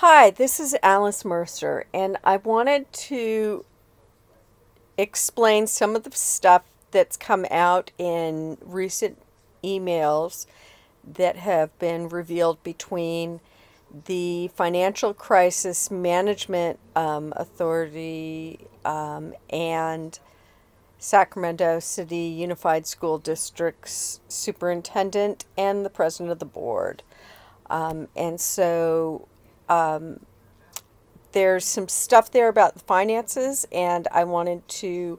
Hi, this is Alice Mercer, and I wanted to explain some of the stuff that's come out in recent emails that have been revealed between the Financial Crisis Management Authority and Sacramento City Unified School District's superintendent and the president of the board. And so there's some stuff there about the finances, and I wanted to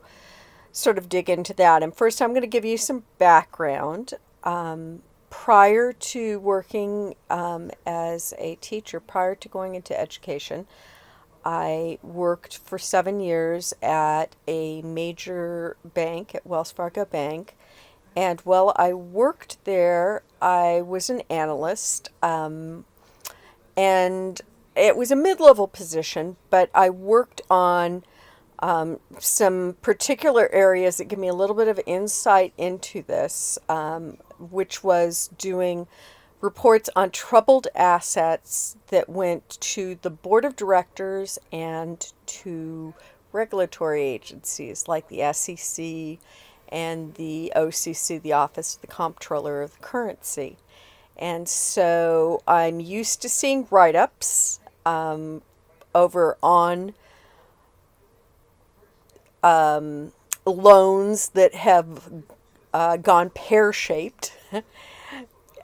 sort of dig into that. And first, I'm going to give you some background. Prior to working as a teacher, prior to going into education, I worked for 7 years at a major bank, at Wells Fargo Bank. And while I worked there, I was an analyst. And it was a mid-level position, but I worked on some particular areas that give me a little bit of insight into this, which was doing reports on troubled assets that went to the board of directors and to regulatory agencies like the SEC and the OCC, the Office of the Comptroller of the Currency. And so I'm used to seeing write-ups over on loans that have gone pear-shaped.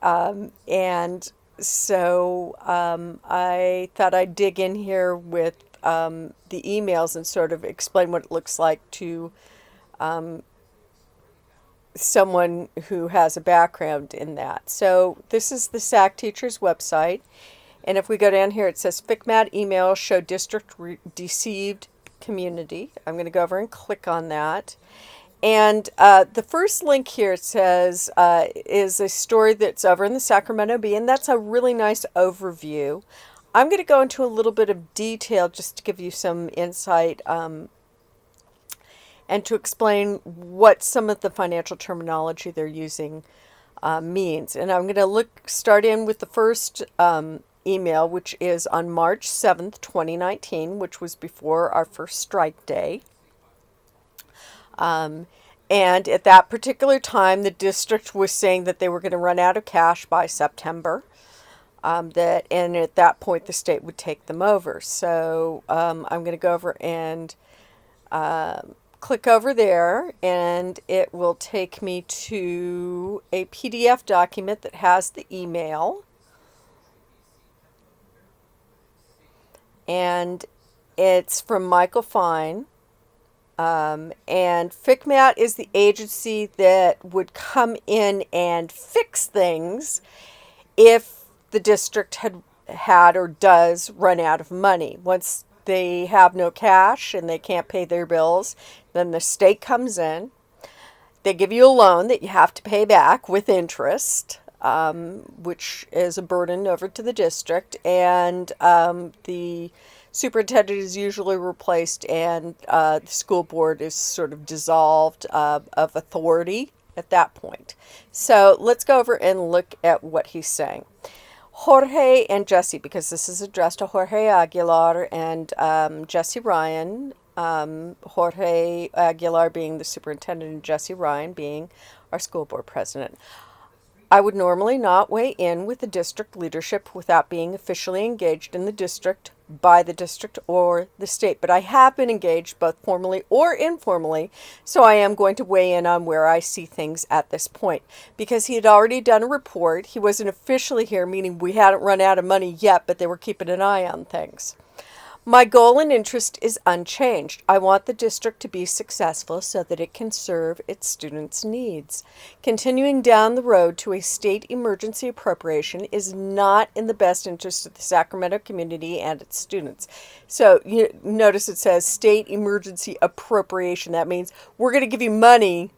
And so I thought I'd dig in here with the emails and sort of explain what it looks like to someone who has a background in that. So this is the SAC Teachers website. And if we go down here, it says FCMAT email show district deceived community. I'm going to go over and click on that. And the first link here, it says, is a story that's over in the Sacramento Bee, and that's a really nice overview. I'm going to go into a little bit of detail just to give you some insight and to explain what some of the financial terminology they're using means. And I'm going to start in with the first email, which is on March 7th, 2019, which was before our first strike day. And at that particular time, the district was saying that they were going to run out of cash by September. And at that point, the state would take them over. So I'm going to go over and click over there, and it will take me to a PDF document that has the email. And it's from Michael Fine. And FCMAT is the agency that would come in and fix things if the district had or does run out of money. Once they have no cash and they can't pay their bills, then the state comes in. They give you a loan that you have to pay back with interest, which is a burden over to the district, and the superintendent is usually replaced, and the school board is sort of dissolved of authority at that point. So let's go over and look at what he's saying. Jorge and Jesse, because this is addressed to Jorge Aguilar and Jesse Ryan, Jorge Aguilar being the superintendent and Jesse Ryan being our school board president. I would normally not weigh in with the district leadership without being officially engaged in the district by the district or the state, but I have been engaged both formally or informally, so I am going to weigh in on where I see things at this point. Because he had already done a report, he wasn't officially here, meaning we hadn't run out of money yet, but they were keeping an eye on things. My goal and interest is unchanged. I want the district to be successful so that it can serve its students' needs. Continuing down the road to a state emergency appropriation is not in the best interest of the Sacramento community and its students. So you notice it says state emergency appropriation. That means we're going to give you money,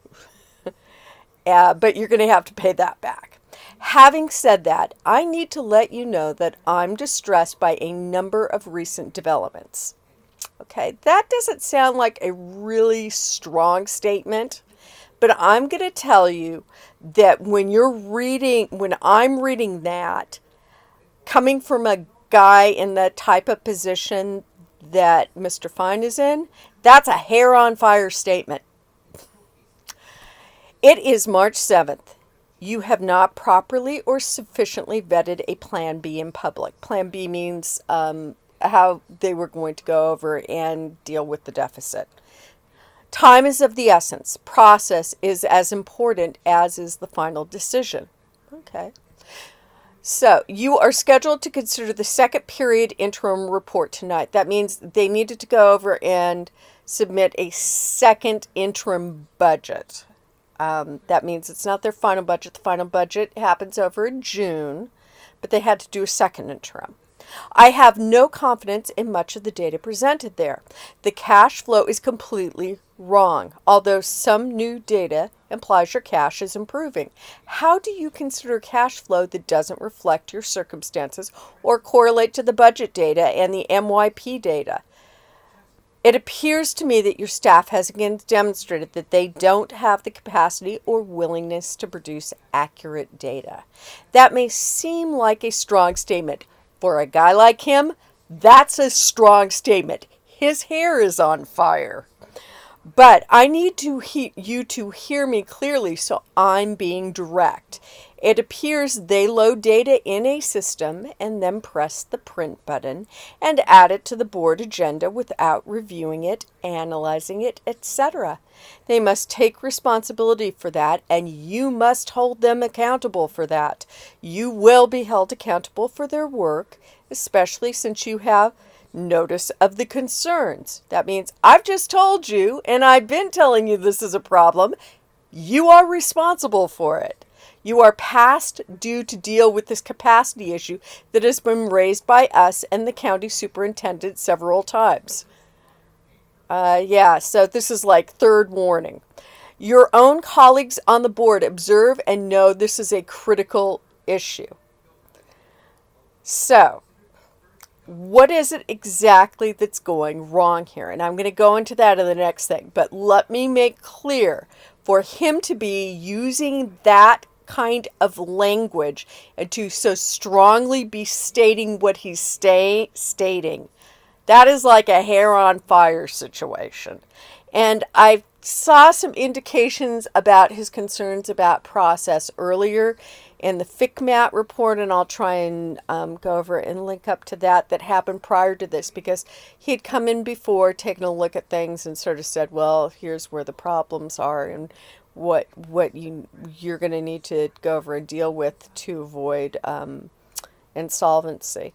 but you're going to have to pay that back. Having said that, I need to let you know that I'm distressed by a number of recent developments. Okay, that doesn't sound like a really strong statement, but I'm going to tell you that when I'm reading that, coming from a guy in the type of position that Mr. Fine is in, that's a hair on fire statement. It is March 7th. You have not properly or sufficiently vetted a Plan B in public. Plan B means how they were going to go over and deal with the deficit. Time is of the essence. Process is as important as is the final decision. Okay. So you are scheduled to consider the second period interim report tonight. That means they needed to go over and submit a second interim budget. That means it's not their final budget. The final budget happens over in June, but they had to do a second interim. I have no confidence in much of the data presented there. The cash flow is completely wrong, although some new data implies your cash is improving. How do you consider cash flow that doesn't reflect your circumstances or correlate to the budget data and the MYP data? It appears to me that your staff has again demonstrated that they don't have the capacity or willingness to produce accurate data. That may seem like a strong statement. For a guy like him, that's a strong statement. His hair is on fire. But I need you to hear me clearly, so I'm being direct. It appears they load data in a system and then press the print button and add it to the board agenda without reviewing it, analyzing it, etc. They must take responsibility for that, and you must hold them accountable for that. You will be held accountable for their work, especially since you have notice of the concerns. That means I've just told you, and I've been telling you this is a problem. You are responsible for it. You are past due to deal with this capacity issue that has been raised by us and the county superintendent several times. So this is like third warning. Your own colleagues on the board observe and know this is a critical issue. So, what is it exactly that's going wrong here? And I'm going to go into that in the next thing. But let me make clear, for him to be using that kind of language and to so strongly be stating what he's stating, that is like a hair on fire situation. And I saw some indications about his concerns about process earlier in the FCMAT report, and I'll try and go over and link up to that happened prior to this, because he had come in before, taken a look at things and sort of said, well, here's where the problems are and what you're going to need to go over and deal with to avoid insolvency.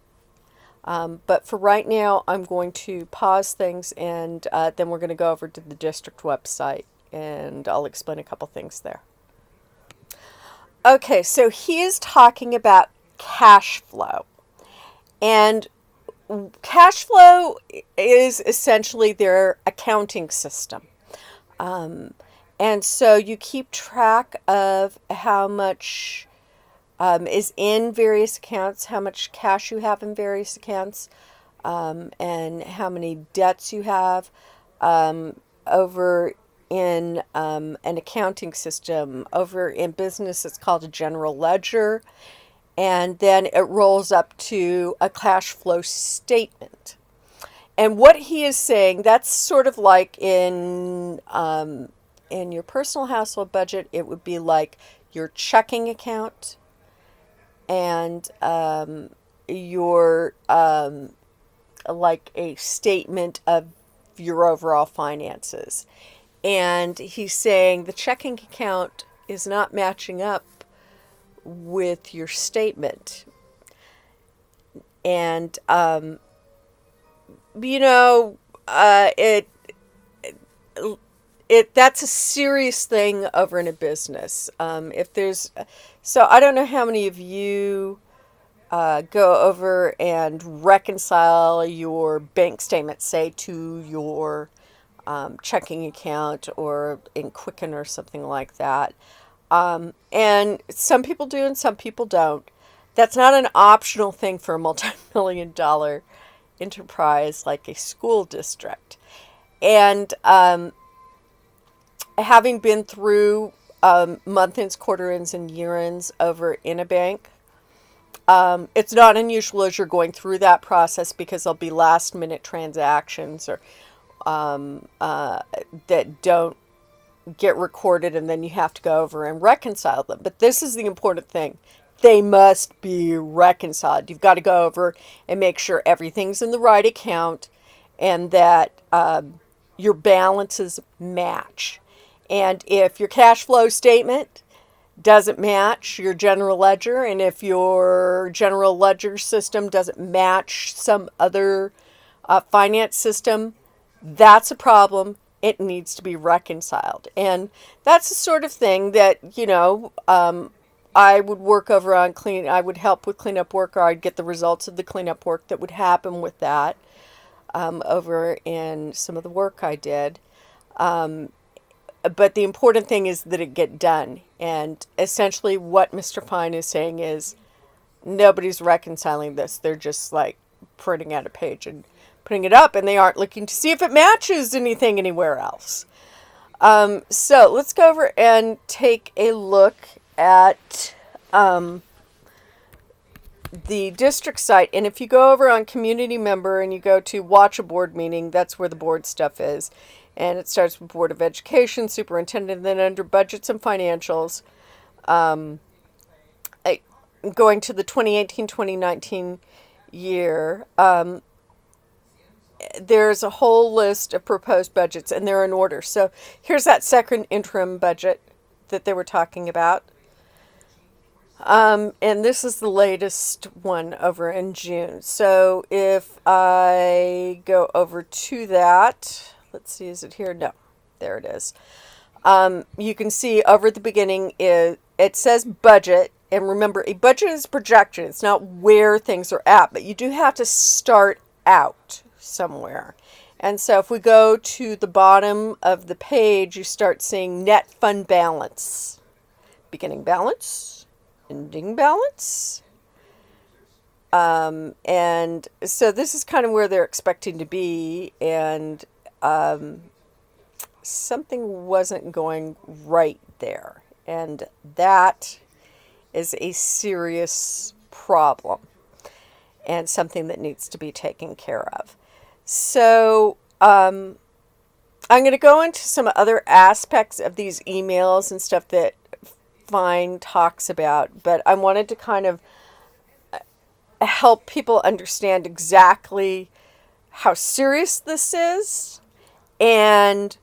But for right now, I'm going to pause things, and then we're going to go over to the district website, and I'll explain a couple things there. Okay, so he is talking about cash flow. And cash flow is essentially their accounting system. And so you keep track of how much is in various accounts, how much cash you have in various accounts, and how many debts you have over in an accounting system. Over in business, it's called a general ledger, and then it rolls up to a cash flow statement. And what he is saying, that's sort of like in your personal household budget, it would be like your checking account and your like a statement of your overall finances. And he's saying the checking account is not matching up with your statement. And, that's a serious thing over in a business. So I don't know how many of you go over and reconcile your bank statement, say, to your checking account or in Quicken or something like that. And some people do and some people don't. That's not an optional thing for a multi-million-dollar enterprise like a school district. And having been through month ends, quarter ends, and year ends over in a bank, It's not unusual as you're going through that process because there'll be last minute transactions or that don't get recorded, and then you have to go over and reconcile them. But this is the important thing. They must be reconciled. You've got to go over and make sure everything's in the right account and that your balances match. And if your cash flow statement doesn't match your general ledger, and if your general ledger system doesn't match some other finance system, that's a problem. It needs to be reconciled. And that's the sort of thing that, I would work over on I would help with cleanup work, or I'd get the results of the cleanup work that would happen with that over in some of the work I did. But the important thing is that it get done. And essentially what Mr. Fine is saying is nobody's reconciling this. They're just like printing out a page and putting it up, and they aren't looking to see if it matches anything anywhere else. So let's go over and take a look at the district site. And if you go over on community member and you go to watch a board meeting, that's where the board stuff is. And it starts with Board of Education, Superintendent, and then under Budgets and Financials, going to the 2018-2019 year, there's a whole list of proposed budgets, and they're in order. So here's that second interim budget that they were talking about. And this is the latest one over in June. So if I go over to that, let's see, is it here? No, there it is. You can see over at the beginning, it says budget. And remember, a budget is a projection. It's not where things are at, but you do have to start out somewhere. And so if we go to the bottom of the page, you start seeing net fund balance, beginning balance, ending balance. And so this is kind of where they're expecting to be, and something wasn't going right there. And that is a serious problem and something that needs to be taken care of. So I'm going to go into some other aspects of these emails and stuff that Fine talks about, but I wanted to kind of help people understand exactly how serious this is and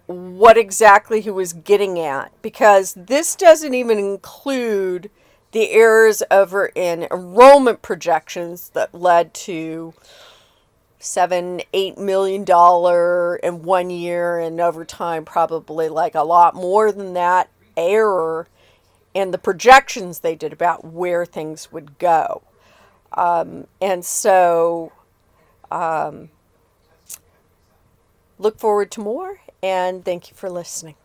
what exactly he was getting at, because this doesn't even include the errors over in enrollment projections that led to $7-8 million in 1 year, and over time probably like a lot more than that error in the projections they did about where things would go. And so look forward to more, and thank you for listening.